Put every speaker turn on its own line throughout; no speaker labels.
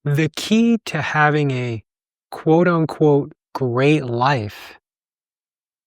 The key to having a quote unquote great life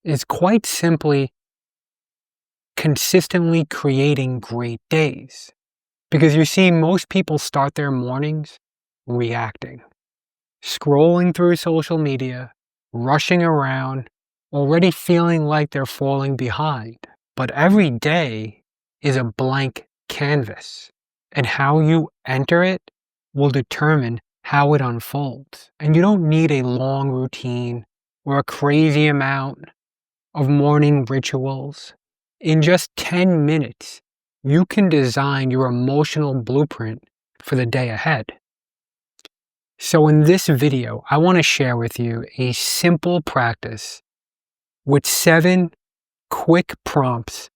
is quite simply consistently creating great days. Because you see, most people start their mornings reacting, scrolling through social media, rushing around, already feeling like they're falling behind. But every day is a blank canvas, and how you enter it will determine how it unfolds. And you don't need a long routine or a crazy amount of morning rituals. In just 10 minutes, you can design your emotional blueprint for the day ahead. So in this video, I want to share with you a simple practice with 7 quick prompts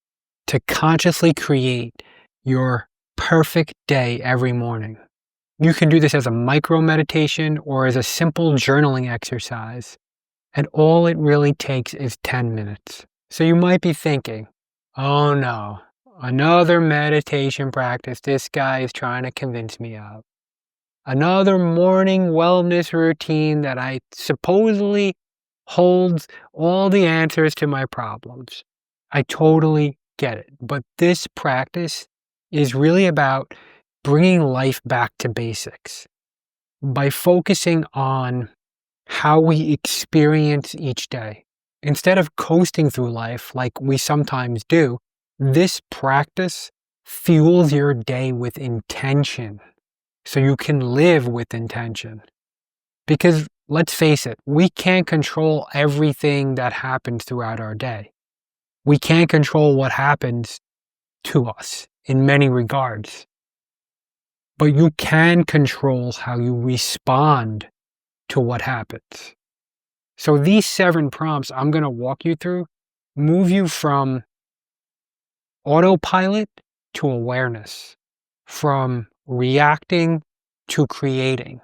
to consciously create your perfect day every morning. You can do this as a micro meditation or as a simple journaling exercise, and all it really takes is 10 minutes. So you might be thinking, oh no, another meditation practice this guy is trying to convince me of. Another morning wellness routine that I supposedly holds all the answers to my problems. I totally get it. But this practice is really about bringing life back to basics by focusing on how we experience each day. Instead of coasting through life like we sometimes do, this practice fuels your day with intention so you can live with intention. Because let's face it, we can't control everything that happens throughout our day. We can't control what happens to us in many regards. But you can control how you respond to what happens. So these 7 prompts I'm going to walk you through move you from autopilot to awareness, from reacting to creating.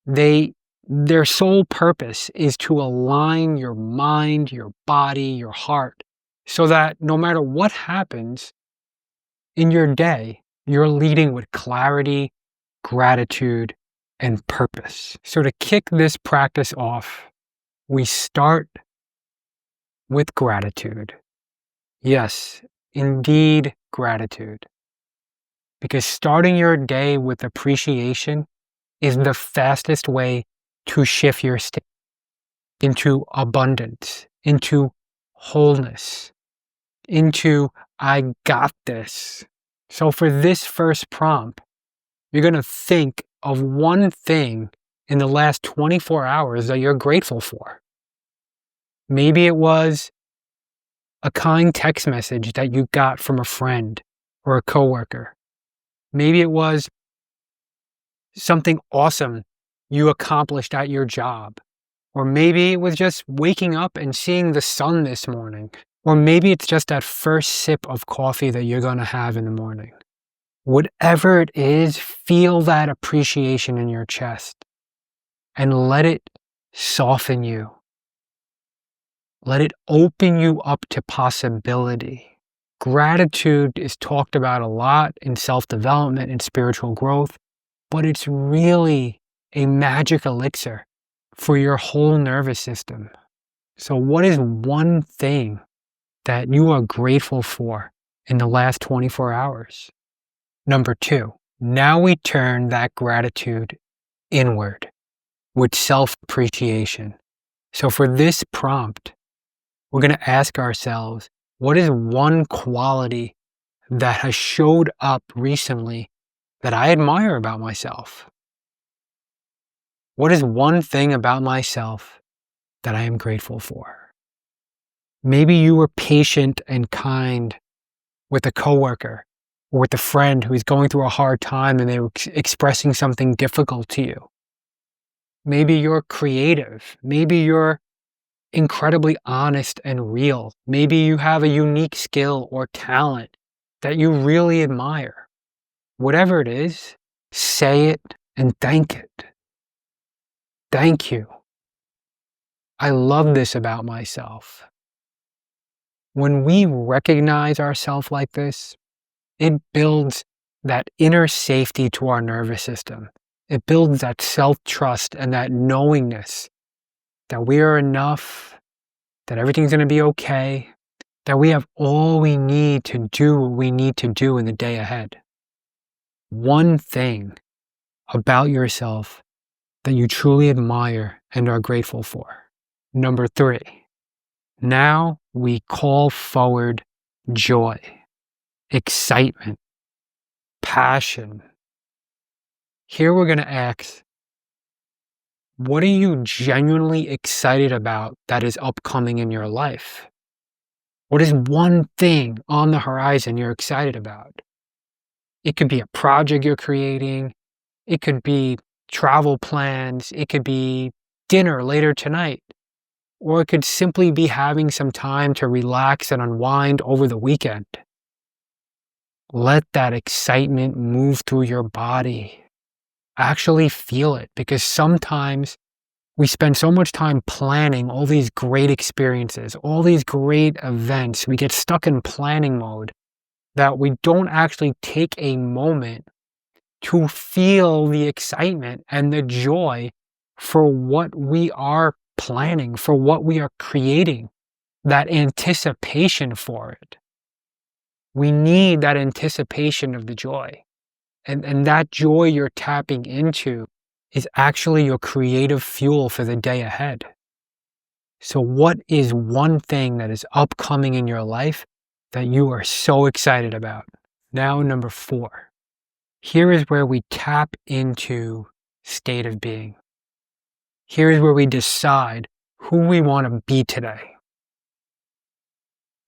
Their sole purpose is to align your mind, your body, your heart, so that no matter what happens in your day, you're leading with clarity, gratitude, and purpose. So to kick this practice off, we start with gratitude. Yes, indeed, gratitude. Because starting your day with appreciation is the fastest way to shift your state into abundance, into wholeness, into I got this. So for this first prompt, you're going to think of one thing in the last 24 hours that you're grateful for. Maybe it was a kind text message that you got from a friend or a coworker. Maybe it was something awesome you accomplished at your job. Or maybe it was just waking up and seeing the sun this morning. Or maybe it's just that first sip of coffee that you're going to have in the morning. Whatever it is, feel that appreciation in your chest and let it soften you. Let it open you up to possibility. Gratitude is talked about a lot in self-development and spiritual growth, but it's really a magic elixir for your whole nervous system. So what is one thing that you are grateful for in the last 24 hours? Number 2, now we turn that gratitude inward with self-appreciation. So for this prompt, we're going to ask ourselves, what is one quality that has showed up recently that I admire about myself? What is one thing about myself that I am grateful for? Maybe you were patient and kind with a coworker or with a friend who is going through a hard time and they were expressing something difficult to you. Maybe you're creative. Maybe you're incredibly honest and real. Maybe you have a unique skill or talent that you really admire. Whatever it is, say it and thank it. Thank you. I love this about myself. When we recognize ourselves like this, it builds that inner safety to our nervous system. It builds that self-trust and that knowingness that we are enough, that everything's going to be okay, that we have all we need to do what we need to do in the day ahead. One thing about yourself that you truly admire and are grateful for. Number 3, now we call forward joy, excitement, passion. Here we're going to ask, what are you genuinely excited about that is upcoming in your life? What is one thing on the horizon you're excited about? It could be a project you're creating. It could be travel plans. It could be dinner later tonight. Or it could simply be having some time to relax and unwind over the weekend. Let that excitement move through your body. Actually feel it, because sometimes we spend so much time planning all these great experiences, all these great events. We get stuck in planning mode that we don't actually take a moment to feel the excitement and the joy for what we are planning, for what we are creating, that anticipation for it. We need that anticipation of the joy. And that joy you're tapping into is actually your creative fuel for the day ahead. So what is one thing that is upcoming in your life that you are so excited about? Now, number 4. Here is where we tap into state of being. Here is where we decide who we want to be today.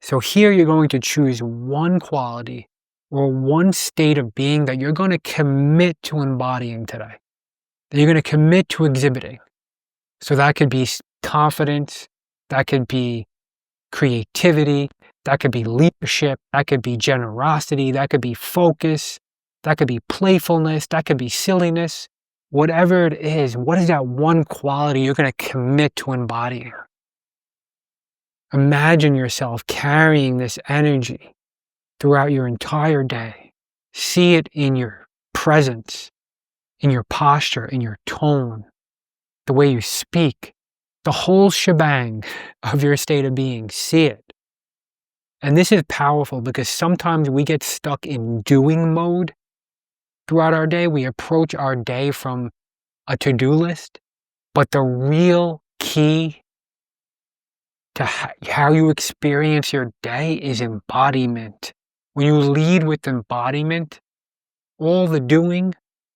So here you're going to choose one quality or one state of being that you're going to commit to embodying today, that you're going to commit to exhibiting. So that could be confidence, that could be creativity, that could be leadership, that could be generosity, that could be focus, that could be playfulness, that could be silliness. Whatever it is, what is that one quality you're going to commit to embodying? Imagine yourself carrying this energy throughout your entire day. See it in your presence, in your posture, in your tone, the way you speak, the whole shebang of your state of being. See it. And this is powerful because sometimes we get stuck in doing mode throughout our day. We approach our day from a to-do list, but the real key to how you experience your day is embodiment. When you lead with embodiment, all the doing,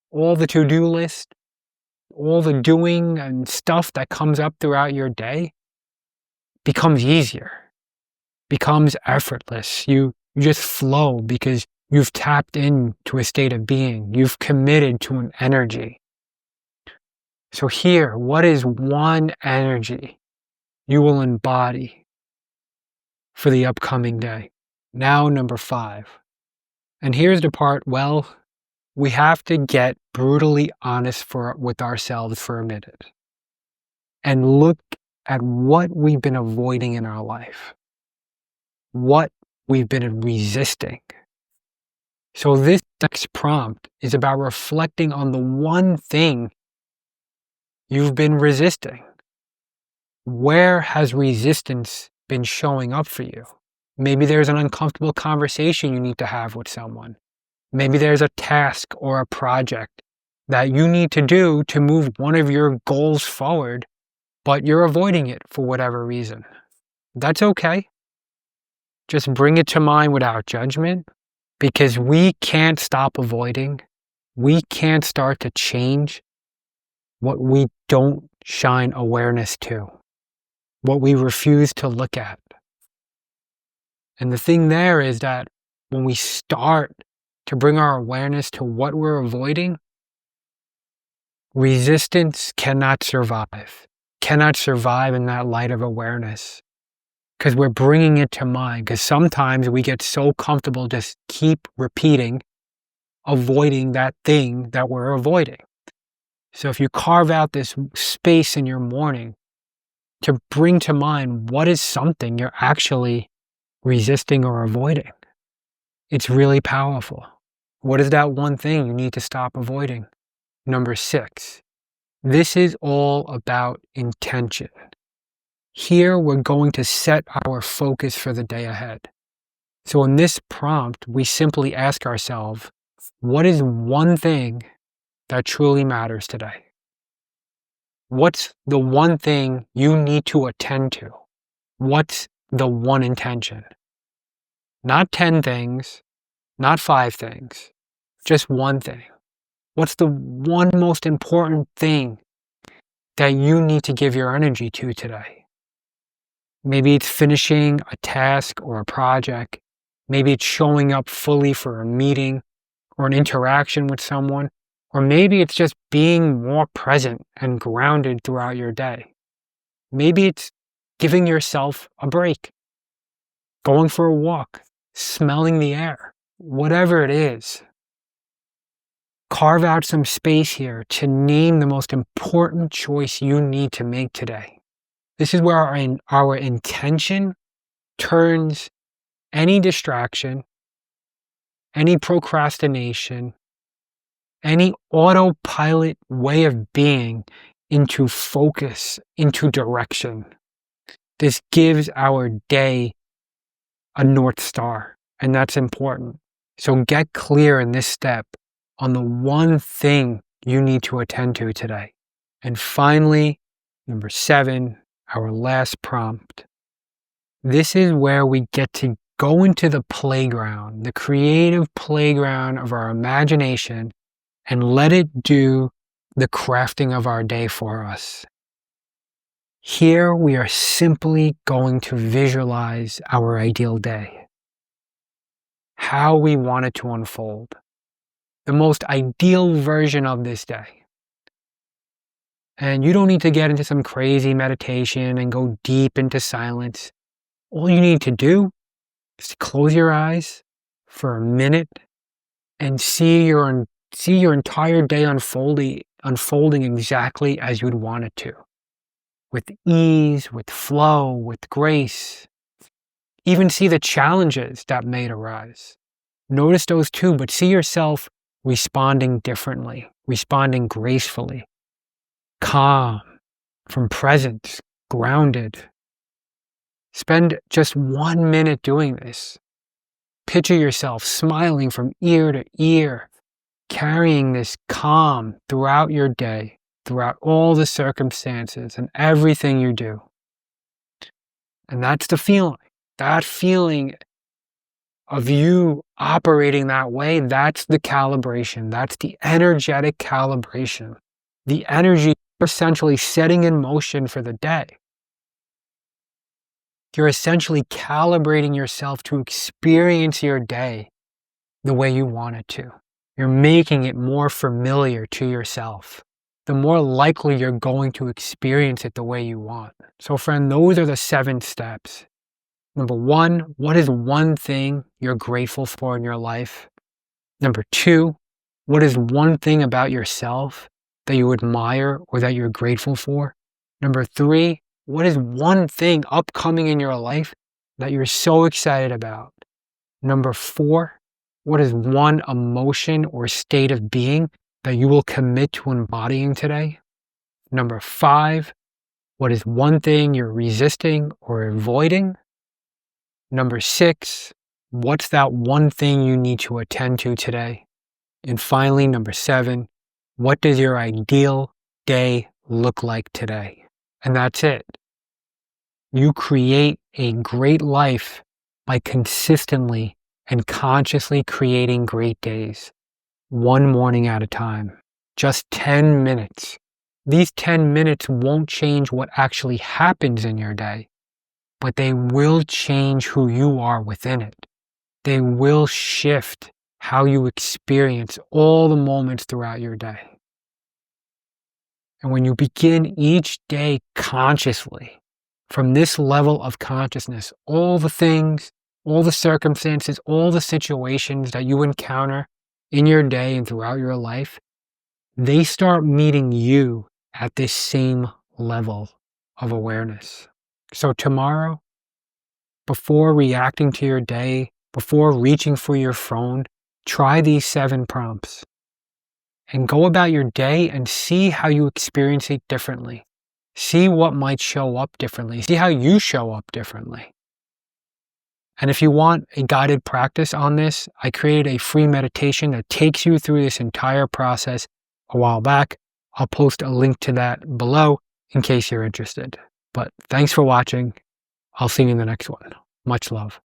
all the to-do list, all the doing and stuff that comes up throughout your day becomes easier, becomes effortless. You just flow because you've tapped into a state of being. You've committed to an energy. So here, what is one energy you will embody for the upcoming day? Now, number 5. And here's the part, well, we have to get brutally honest with ourselves for a minute and look at what we've been avoiding in our life, what we've been resisting. So this next prompt is about reflecting on the one thing you've been resisting. Where has resistance been showing up for you? Maybe there's an uncomfortable conversation you need to have with someone. Maybe there's a task or a project that you need to do to move one of your goals forward, but you're avoiding it for whatever reason. That's okay. Just bring it to mind without judgment, because we can't stop avoiding. We can't start to change what we don't shine awareness to, what we refuse to look at. And the thing there is that when we start to bring our awareness to what we're avoiding, resistance cannot survive in that light of awareness, because we're bringing it to mind. Because sometimes we get so comfortable just keep repeating, avoiding that thing that we're avoiding. So if you carve out this space in your morning to bring to mind what is something you're actually resisting or avoiding, it's really powerful. What is that one thing you need to stop avoiding? Number 6, this is all about intention. Here we're going to set our focus for the day ahead. So in this prompt, we simply ask ourselves, what is one thing that truly matters today? What's the one thing you need to attend to? What's the one intention? Not 10 things, not 5 things, just one thing. What's the one most important thing that you need to give your energy to today? Maybe it's finishing a task or a project. Maybe it's showing up fully for a meeting or an interaction with someone. Or maybe it's just being more present and grounded throughout your day. Maybe it's giving yourself a break, going for a walk, smelling the air, whatever it is. Carve out some space here to name the most important choice you need to make today. This is where our intention turns any distraction, any procrastination, any autopilot way of being into focus, into direction. This gives our day a North Star, and that's important. So get clear in this step on the one thing you need to attend to today. And finally, number 7, our last prompt. This is where we get to go into the playground, the creative playground of our imagination, and let it do the crafting of our day for us. Here we are simply going to visualize our ideal day, how we want it to unfold, the most ideal version of this day. And you don't need to get into some crazy meditation and go deep into silence. All you need to do is to close your eyes for a minute and see your entire day unfolding exactly as you'd want it to. With ease, with flow, with grace. Even see the challenges that may arise. Notice those too, but see yourself responding differently, responding gracefully, calm, from presence, grounded. Spend just 1 minute doing this. Picture yourself smiling from ear to ear, carrying this calm throughout your day, throughout all the circumstances and everything you do. And that's the feeling. That feeling of you operating that way, that's the calibration. That's the energetic calibration. The energy you're essentially setting in motion for the day. You're essentially calibrating yourself to experience your day the way you want it to. You're making it more familiar to yourself. The more likely you're going to experience it the way you want. So friend, those are the 7 steps. Number 1, what is one thing you're grateful for in your life? Number 2, what is one thing about yourself that you admire or that you're grateful for? Number 3, what is one thing upcoming in your life that you're so excited about? Number 4, what is one emotion or state of being that you will commit to embodying today? Number 5, what is one thing you're resisting or avoiding? Number 6, what's that one thing you need to attend to today? And finally, number 7, what does your ideal day look like today? And that's it. You create a great life by consistently and consciously creating great days, one morning at a time, just 10 minutes. These 10 minutes won't change what actually happens in your day, but they will change who you are within it. They will shift how you experience all the moments throughout your day. And when you begin each day consciously, from this level of consciousness, all the things, all the circumstances, all the situations that you encounter in your day and throughout your life, they start meeting you at this same level of awareness. So tomorrow, before reacting to your day, before reaching for your phone, try these 7 prompts and go about your day and see how you experience it differently. See what might show up differently. See how you show up differently. And if you want a guided practice on this, I created a free meditation that takes you through this entire process a while back. I'll post a link to that below in case you're interested. But thanks for watching. I'll see you in the next one. Much love.